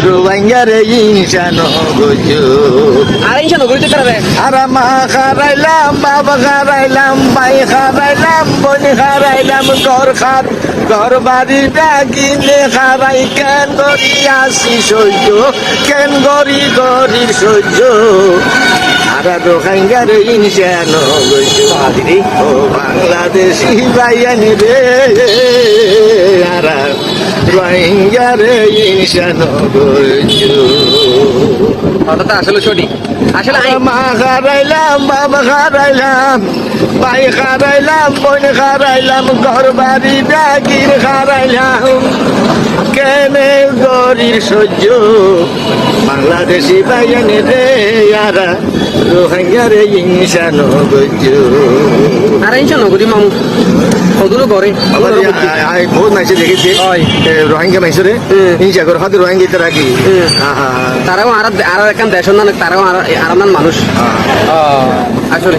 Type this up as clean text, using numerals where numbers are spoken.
রোহিঙ্গারে ইনসানো গজু আর ইনশা নগরীতে কারে আর মা খারাইলাম বাবা খারাইলাম ভাই খারাইলাম বোন খারাইলাম ঘর বাড়ি কিনে খারাই কেন গরি আসি সহ্য কেন গরির সহ্য আর রোহিঙ্গারে ইনসানো গজু ও বাংলাদেশি ভাইয়ানি রে আর রোহিঙ্গারে ইনসানো গজু কথাটা আসলে সঠিক আসলে মা খারাইলাম বাবা খারাইলাম ভাই খারাইলাম বোন খারাইলাম ঘর বাড়ি ডাকির খারাইলাম কেনে গরির সহ্য বাংলাদেশি বাইয়ানি রে আরা রোহিঙ্গারে ইনসানো গজু আর ইনশা নগরী মামু কদুলো করে বহুত মাইসে দেখেছি রোহিঙ্গা মাইসরে ইনসা করে হাতে রোহিঙ্গা তারা কি তারাও আর আর একখান দেশ না তারাও আর মানুষ আসলে